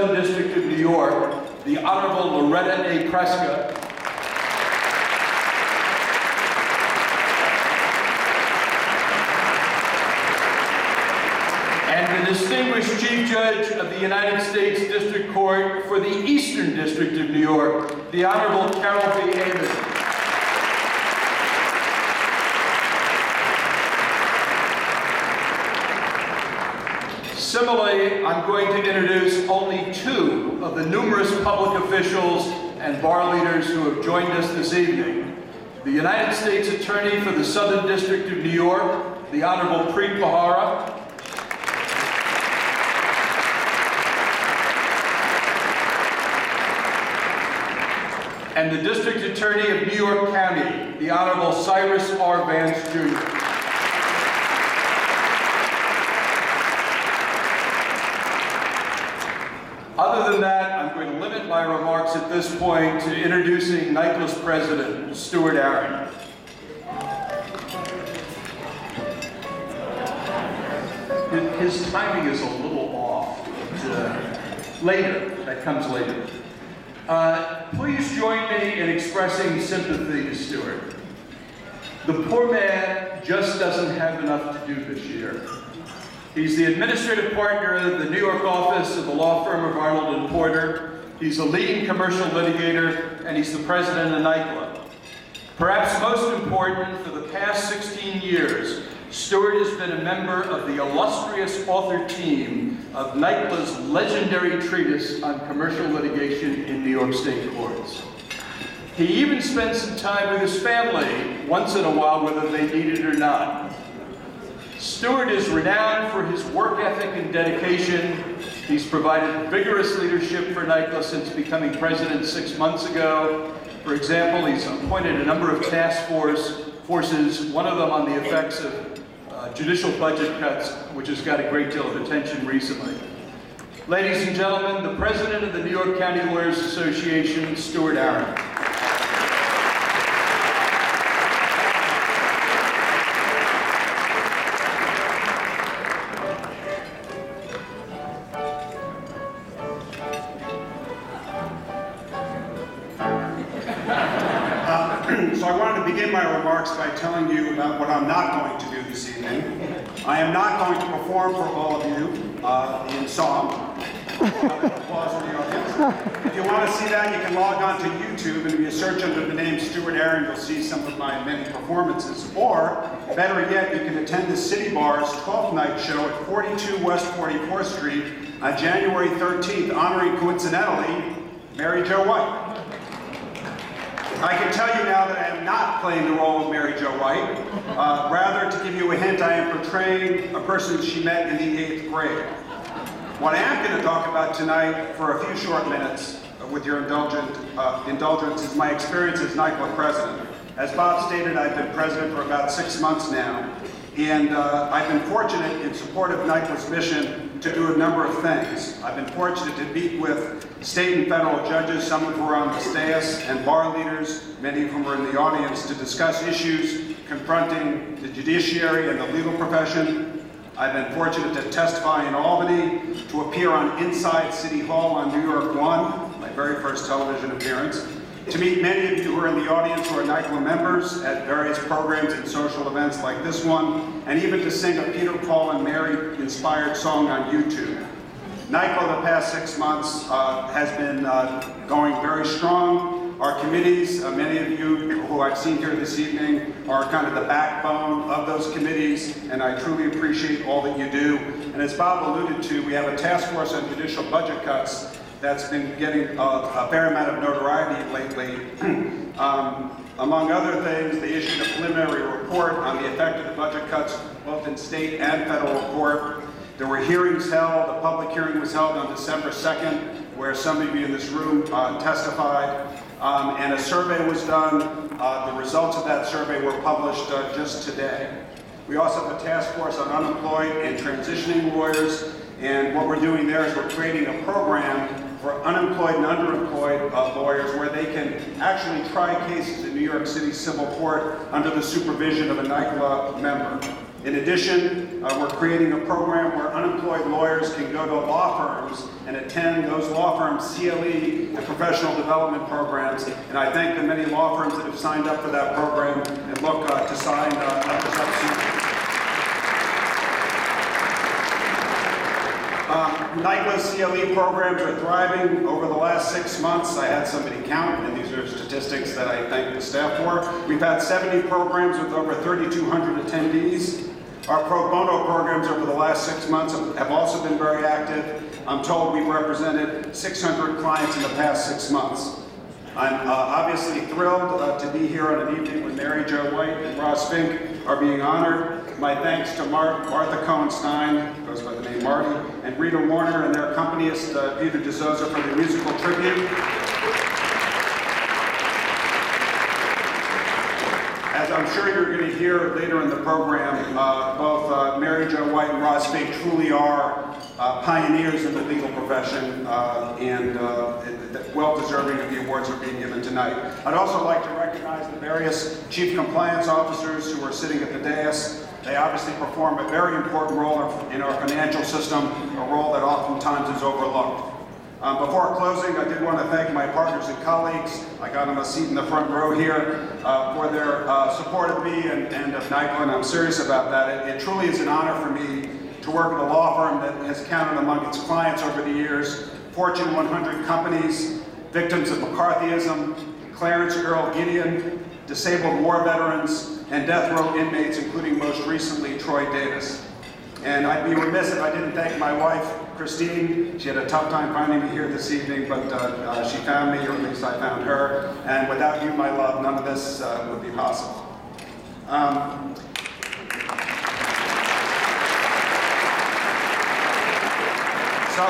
Southern District of New York, the Honorable Loretta A. Preska, and the distinguished Chief Judge of the United States District Court for the Eastern District of New York, the Honorable Carol B. Avis. Similarly, I'm going to introduce only two of the numerous public officials and bar leaders who have joined us this evening. The United States Attorney for the Southern District of New York, the Honorable Preet Bharara, and the District Attorney of New York County, the Honorable Cyrus R. Vance, Jr. Other than that, I'm going to limit my remarks at this point to introducing NYCLA's President, Stuart Aaron. His timing is a little off. Later, that comes later. Please join me in expressing sympathy to Stuart. The poor man just doesn't have enough to do this year. He's the administrative partner of the New York office of the law firm of Arnold & Porter. He's a leading commercial litigator, and he's the president of NYCLA. Perhaps most important, for the past 16 years, Stuart has been a member of the illustrious author team of NYCLA's legendary treatise on commercial litigation in New York State courts. He even spent some time with his family once in a while, whether they need it or not. Stuart is renowned for his work ethic and dedication. He's provided vigorous leadership for NYCLA since becoming president 6 months ago. For example, he's appointed a number of task forces, one of them on the effects of judicial budget cuts, which has got a great deal of attention recently. Ladies and gentlemen, the president of the New York County Lawyers Association, Stuart Aaron. So I wanted to begin my remarks by telling you about what I'm not going to do this evening. I am not going to perform for all of you in song. Applause in the audience. If you want to see that, you can log on to YouTube, and if you search under the name Stuart Aaron, you'll see some of my many performances. Or, better yet, you can attend the City Bar's 12th night show at 42 West 44th Street on January 13th, honoring, coincidentally, Mary Jo White. I can tell you now that I am not playing the role of Mary Jo White. Rather, to give you a hint, I am portraying a person she met in the 8th grade. What I am going to talk about tonight for a few short minutes, with your indulgence, is my experience as NYCLA president. As Bob stated, I've been president for about 6 months now, and I've been fortunate in support of NYCLA's mission to do a number of things. I've been fortunate to meet with state and federal judges, some of whom are on the dais, and bar leaders, many of whom are in the audience, to discuss issues confronting the judiciary and the legal profession. I've been fortunate to testify in Albany, to appear on Inside City Hall on New York 1, my very first television appearance, to meet many of you who are in the audience who are NYCLA members at various programs and social events like this one, and even to sing a Peter, Paul, and Mary inspired song on YouTube. NYCLA the past 6 months has been going very strong. Our committees, many of you who I've seen here this evening, are kind of the backbone of those committees, and I truly appreciate all that you do. And as Bob alluded to, we have a task force on judicial budget cuts that's been getting a fair amount of notoriety lately. Among other things, they issued a preliminary report on the effect of the budget cuts, both in state and federal court. There were hearings held. A public hearing was held on December 2nd, where some of you in this room testified. And a survey was done. The results of that survey were published just today. We also have a task force on unemployed and transitioning lawyers. And what we're doing there is we're creating a program for unemployed and underemployed lawyers where they can actually try cases in New York City Civil Court under the supervision of a NYCLA member. In addition, we're creating a program where unemployed lawyers can go to law firms and attend those law firms' CLE and professional development programs. And I thank the many law firms that have signed up for that program and look to sign others up soon. NYCLA's CLE programs are thriving. Over the last 6 months, I had somebody count, and these are statistics that I thank the staff for. We've had 70 programs with over 3,200 attendees. Our pro bono programs over the last 6 months have also been very active. I'm told we've represented 600 clients in the past 6 months. I'm obviously thrilled to be here on an evening when Mary Jo White and Ross Fink are being honored. My thanks to Martha Cohen-Stein, goes by the name Marty, and Rita Warner and their accompanist Peter DeSouza for the musical tribute. As I'm sure you're going to hear later in the program, both Mary Jo White and Ross Fink truly are pioneers in the legal profession and well-deserving of the awards that are being given tonight. I'd also like to recognize the various chief compliance officers who are sitting at the dais. They obviously perform a very important role in our financial system, a role that oftentimes is overlooked. Before closing, I did want to thank my partners and colleagues. I got them a seat in the front row here for their support of me and of NYCLA, and I'm serious about that. It truly is an honor for me to work at a law firm that has counted among its clients over the years Fortune 100 companies, victims of McCarthyism, Clarence Earl Gideon, disabled war veterans, and death row inmates, including most recently Troy Davis. And I'd be remiss if I didn't thank my wife, Christine. She had a tough time finding me here this evening, but she found me, or at least I found her. And without you, my love, none of this would be possible. So,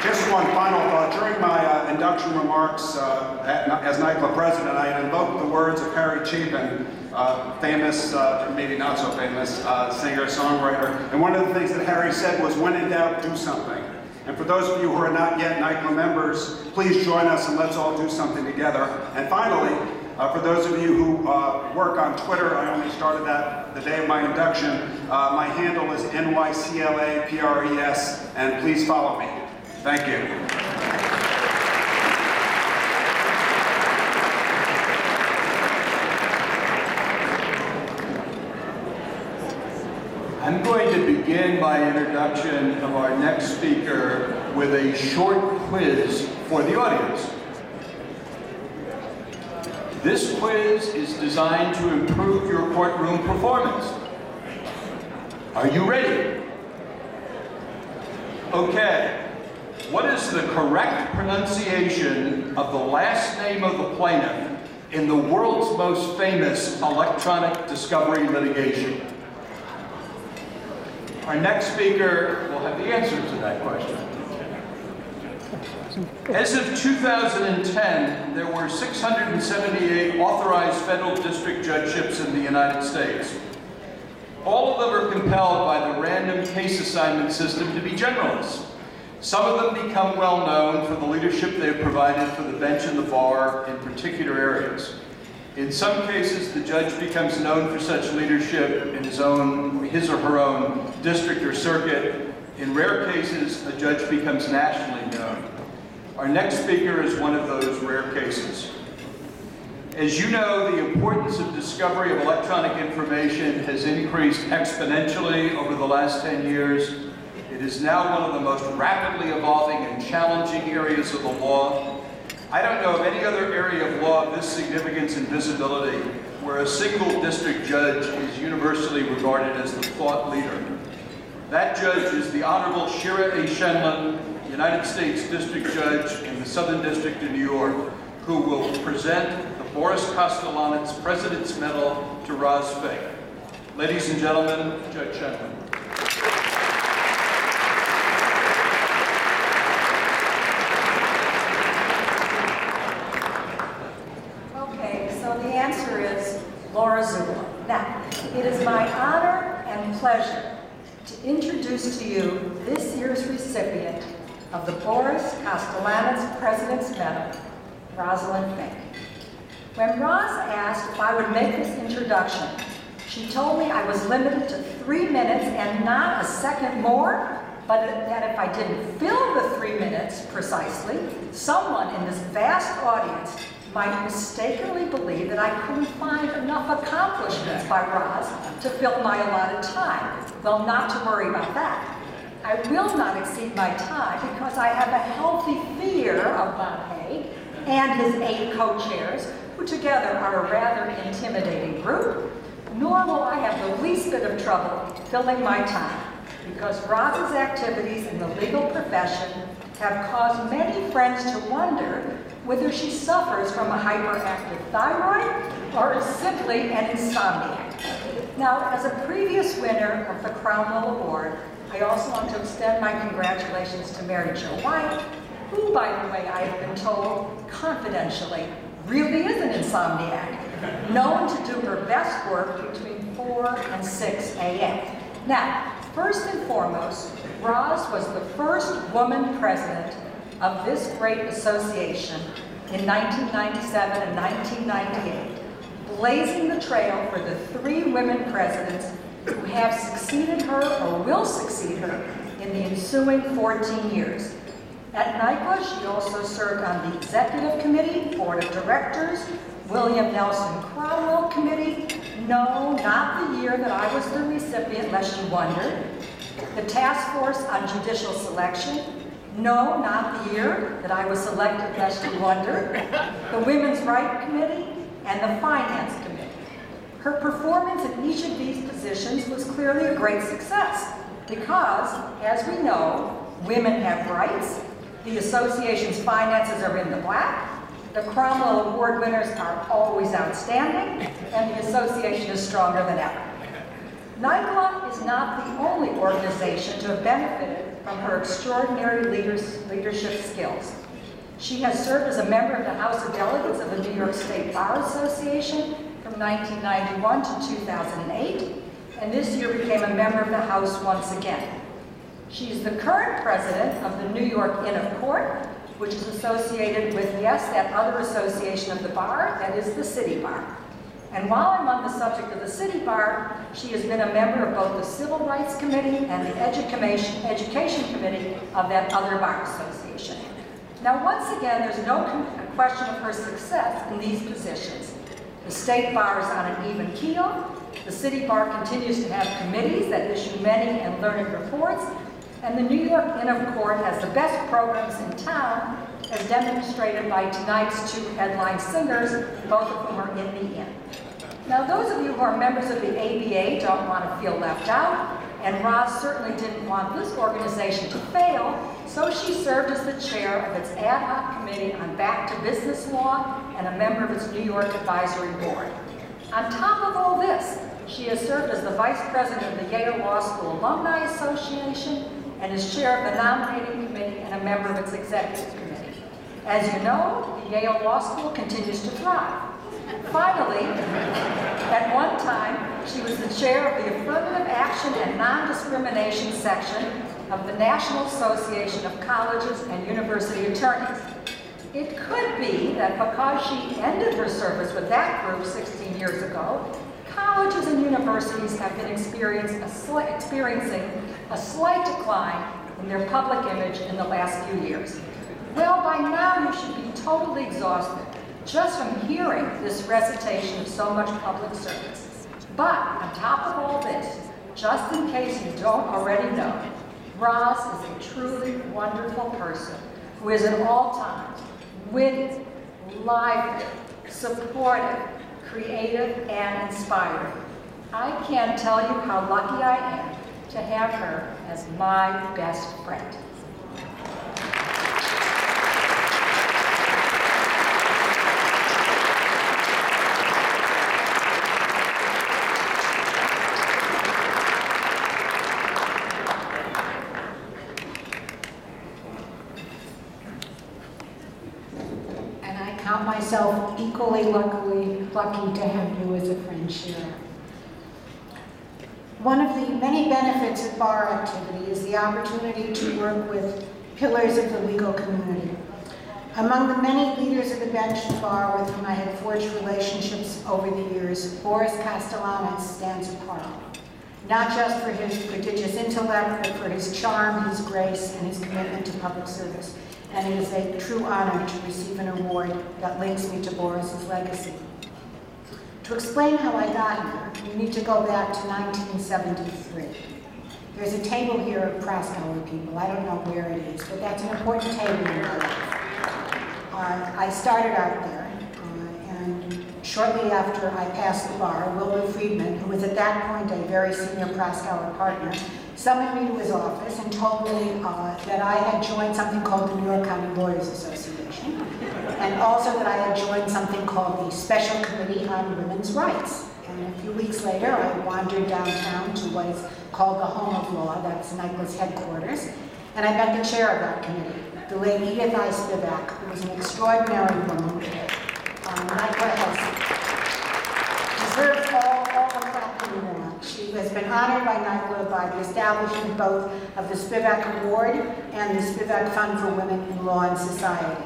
just one final thought. During my induction remarks as NYCLA president, I had invoked the words of Harry Chapin, famous, maybe not so famous, singer-songwriter. And one of the things that Harry said was, when in doubt, do something. And for those of you who are not yet NYCLA members, please join us and let's all do something together. And finally, for those of you who work on Twitter, I only started that the day of my induction. My handle is NYCLA PRES, and please follow me. Thank you. I'm going to begin my introduction of our next speaker with a short quiz for the audience. This quiz is designed to improve your courtroom performance. Are you ready? Okay. What is the correct pronunciation of the last name of the plaintiff in the world's most famous electronic discovery litigation? Our next speaker will have the answer to that question. As of 2010, there were 678 authorized federal district judgeships in the United States. All of them are compelled by the random case assignment system to be generalists. Some of them become well known for the leadership they have provided for the bench and the bar in particular areas. In some cases, the judge becomes known for such leadership in his or her own district or circuit. In rare cases, a judge becomes nationally known. Our next speaker is one of those rare cases. As you know, the importance of discovery of electronic information has increased exponentially over the last 10 years. It is now one of the most rapidly evolving and challenging areas of the law. I don't know of any other area of law of this significance and visibility where a single district judge is universally regarded as the thought leader. That judge is the Honorable Shira A. Shenlin, United States District Judge in the Southern District of New York, who will present the Boris Kostelanetz President's Medal to Roz Fink. Ladies and gentlemen, Judge Shenlin. Okay, so the answer is Laura Zula. Now, it is my honor and pleasure to introduce to you this year's recipient of the Boris Kostelanetz President's Medal, Rosalind Fink. When Roz asked if I would make this introduction, she told me I was limited to 3 minutes and not a second more, but that if I didn't fill the 3 minutes precisely, someone in this vast audience might mistakenly believe that I couldn't find enough accomplishments by Roz to fill my allotted time. Well, not to worry about that. I will not exceed my time because I have a healthy fear of Bob Hague and his 8 co-chairs, who together are a rather intimidating group, nor will I have the least bit of trouble filling my time, because Roz's activities in the legal profession have caused many friends to wonder whether she suffers from a hyperactive thyroid or is simply an insomniac. Now, as a previous winner of the Cromwell Award, I also want to extend my congratulations to Mary Jo White, who, by the way, I have been told confidentially, really is an insomniac, known to do her best work between 4 and 6 a.m. Now, first and foremost, Roz was the first woman president of this great association in 1997 and 1998, blazing the trail for the 3 women presidents who have succeeded her or will succeed her in the ensuing 14 years. At NYCLA, she also served on the Executive Committee, Board of Directors, William Nelson Cromwell Committee, no, not the year that I was the recipient, lest you wondered, the Task Force on Judicial Selection, no, not the year that I was selected, lest you wondered, the Women's Rights Committee, and the Finance Committee. Her performance in each of these positions was clearly a great success because, as we know, women have rights, the association's finances are in the black, the Cromwell Award winners are always outstanding, and the association is stronger than ever. NYCLA is not the only organization to have benefited from her extraordinary leadership skills. She has served as a member of the House of Delegates of the New York State Bar Association from 1991 to 2008, and this year became a member of the House once again. She is the current president of the New York Inn of Court, which is associated with, yes, that other association of the bar, that is the City Bar. And while I'm on the subject of the City Bar, she has been a member of both the Civil Rights Committee and the Education Committee of that other bar association. Now, once again, there's no question of her success in these positions. The State Bar is on an even keel. The City Bar continues to have committees that issue many and learned reports. And the New York Inn of Court has the best programs in town, as demonstrated by tonight's 2 headline singers, both of whom are in the inn. Now, those of you who are members of the ABA don't want to feel left out, and Roz certainly didn't want this organization to fail, so she served as the chair of its ad hoc committee on back to business law and a member of its New York advisory board. On top of all this, she has served as the vice president of the Yale Law School Alumni Association and is chair of the nominating committee and a member of its executive committee. As you know, the Yale Law School continues to thrive. Finally, at one time, she was the chair of the Affirmative Action and Non-Discrimination section of the National Association of Colleges and University Attorneys. It could be that because she ended her service with that group 16 years ago, colleges and universities have been experiencing a slight decline in their public image in the last few years. Well, by now you should be totally exhausted just from hearing this recitation of so much public service. But on top of all this, just in case you don't already know, Roz is a truly wonderful person who is at all times witty, lively, supportive, creative, and inspiring. I can't tell you how lucky I am to have her as my best friend. And I count myself equally lucky to have you as a friend, Shira. One of the many benefits of bar activity is the opportunity to work with pillars of the legal community. Among the many leaders of the bench and bar with whom I have forged relationships over the years, Boris Castellanos stands apart. not just for his prodigious intellect, but for his charm, his grace, and his commitment to public service. And it is a true honor to receive an award that links me to Boris's legacy. To explain how I got here, we need to go back to 1973. There's a table here of Proskauer people. I don't know where it is, but that's an important table in my life. I started out there, and shortly after I passed the bar, Wilbur Friedman, who was at that point a very senior Proskauer partner, summoned me to his office and told me that I had joined something called the New York County Lawyers Association, and also that I had joined something called the Special Committee on Women's Rights. And a few weeks later, I wandered downtown to what is called the Home of Law, that's NYCLA's headquarters, and I met the chair of that committee, the late Edith I. Spivak, who was an extraordinary woman. NYCLA has deserved all the credit we want. She has been honored by NYCLA by the establishment both of the Spivak Award and the Spivak Fund for Women in Law and Society.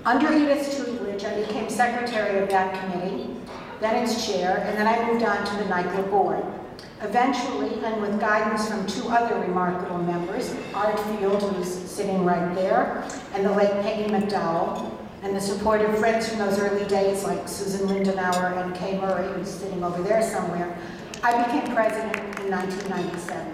Under Edith's tutelage, I became secretary of that committee, then its chair, and then I moved on to the NYCLA board. Eventually, and with guidance from two other remarkable members, Art Field, who's sitting right there, and the late Peggy McDowell, and the support of friends from those early days like Susan Lindenauer and Kay Murray, who's sitting over there somewhere, I became president in 1997.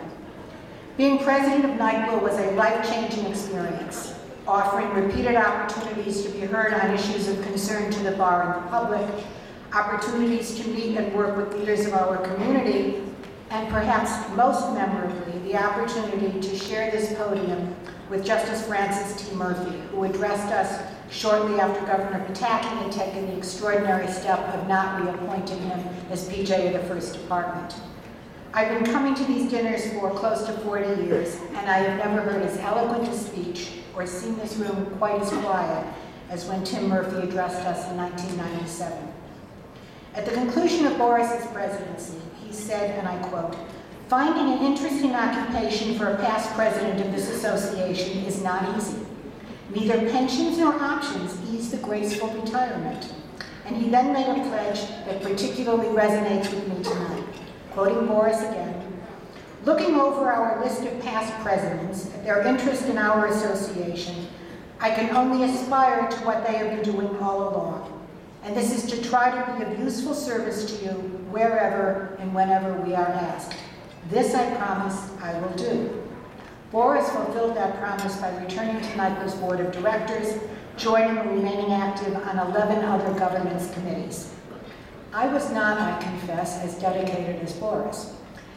Being president of NYCLA was a life-changing experience, offering repeated opportunities to be heard on issues of concern to the bar and the public, opportunities to meet and work with leaders of our community, and perhaps most memorably, the opportunity to share this podium with Justice Francis T. Murphy, who addressed us shortly after Governor Pataki had taken the extraordinary step of not reappointing him as PJ of the First Department. I've been coming to these dinners for close to 40 years, and I have never heard as eloquent a speech or seen this room quite as quiet as when Tim Murphy addressed us in 1997. At the conclusion of Boris's presidency, he said, and I quote, "Finding an interesting occupation for a past president of this association is not easy. Neither pensions nor options ease the graceful retirement." And he then made a pledge that particularly resonates with me tonight. Quoting Boris again, "Looking over our list of past presidents, at their interest in our association, I can only aspire to what they have been doing all along. And this is to try to be of useful service to you wherever and whenever we are asked. This I promise I will do." Boris fulfilled that promise by returning to NYCLA's board of directors, joining and remaining active on 11 other governance committees. I was not, I confess, as dedicated as Boris.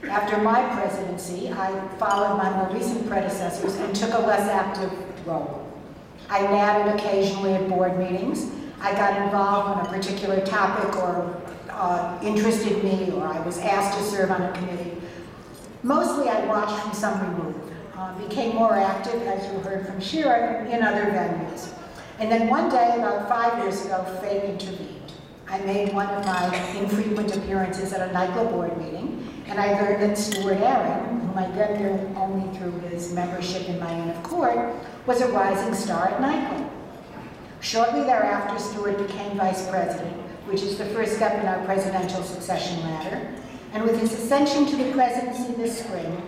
After my presidency, I followed my more recent predecessors and took a less active role. I natted occasionally at board meetings. I got involved when a particular topic or interested me, or I was asked to serve on a committee. Mostly I watched from some remove, became more active, as you heard from Shira, in other venues. And then one day, about 5 years ago, fate intervened. I made one of my infrequent appearances at a NYCLA board meeting, and I learned that Stuart Aaron, whom I then knew only through his membership in my Inn of Court, was a rising star at NYCLA. Shortly thereafter, Stuart became vice president, which is the first step in our presidential succession ladder. And with his ascension to the presidency this spring,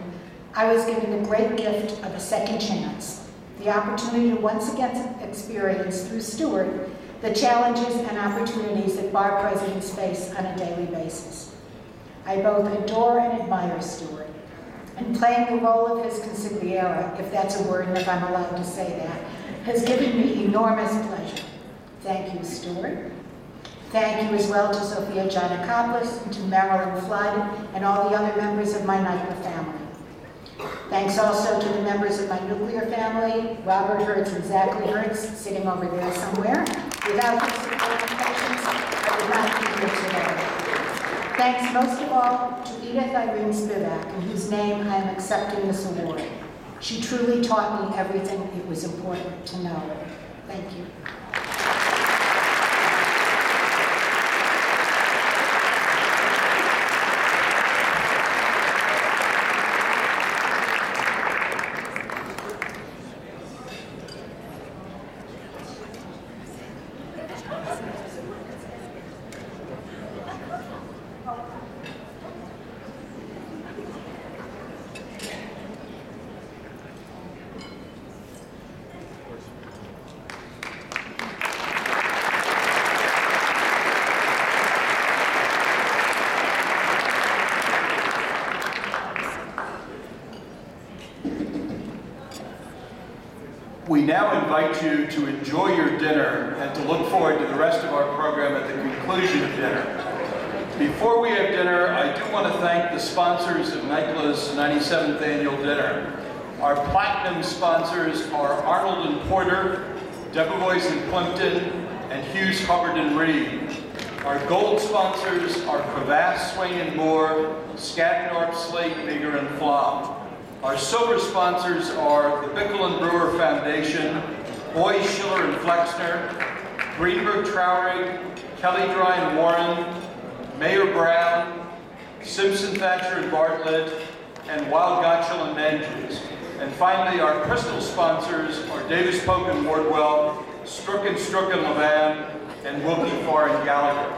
I was given the great gift of a second chance, the opportunity to once again experience through Stuart the challenges and opportunities that bar presidents face on a daily basis. I both adore and admire Stuart, and playing the role of his consigliere, if that's a word and if I'm allowed to say that, has given me enormous pleasure. Thank you, Stuart. Thank you as well to Sophia Giannakopoulos, and to Marilyn Flood, and all the other members of my NYCLA family. Thanks also to the members of my nuclear family, Robert Hertz and Zachary Hertz, sitting over there somewhere. Without their support and patience, I would not be here today. Thanks most of all to Edith Irene Spivak, in whose name I am accepting this award. She truly taught me everything it was important to know. Thank you. invite you to enjoy your dinner and to look forward to the rest of our program at the conclusion of dinner. Before we have dinner, I do want to thank the sponsors of NYCLA's 97th Annual Dinner. Our platinum sponsors are Arnold and Porter, Debevoise and Plimpton, and Hughes Hubbard and Reed. Our gold sponsors are Cravath, Swain and Moore, Skadden, Slate, Bigger, and Flom. Our silver sponsors are the Bickle and Brewer Foundation, Boy, Schiller and Flexner, Greenberg Traurig, Kelly Dry and Warren, Mayor Brown, Simpson, Thatcher and Bartlett, and Wild Gotchel and Manges. And finally, our crystal sponsors are Davis Polk and Wardwell, Strook and Levan, and Wilkie Farr and Gallagher.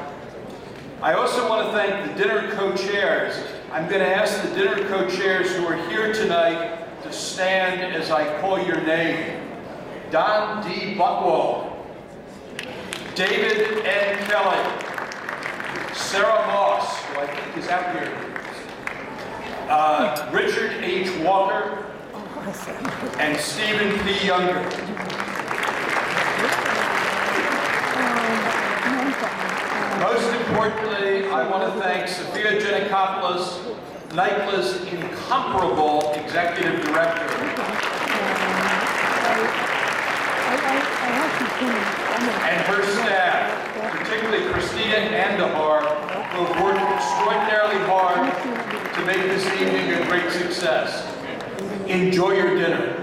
I also want to thank the dinner co-chairs. I'm going to ask the dinner co-chairs who are here tonight to stand as I call your name. Don D. Buckwald, David N. Kelly, Sarah Moss, who I think is out here, Richard H. Walker, and Stephen P. Younger. Most importantly, I want to thank Sophia Giannakopoulos, NYCLA's incomparable executive director. And her staff, particularly Christina Andahar, who have worked extraordinarily hard to make this evening a great success. Enjoy your dinner.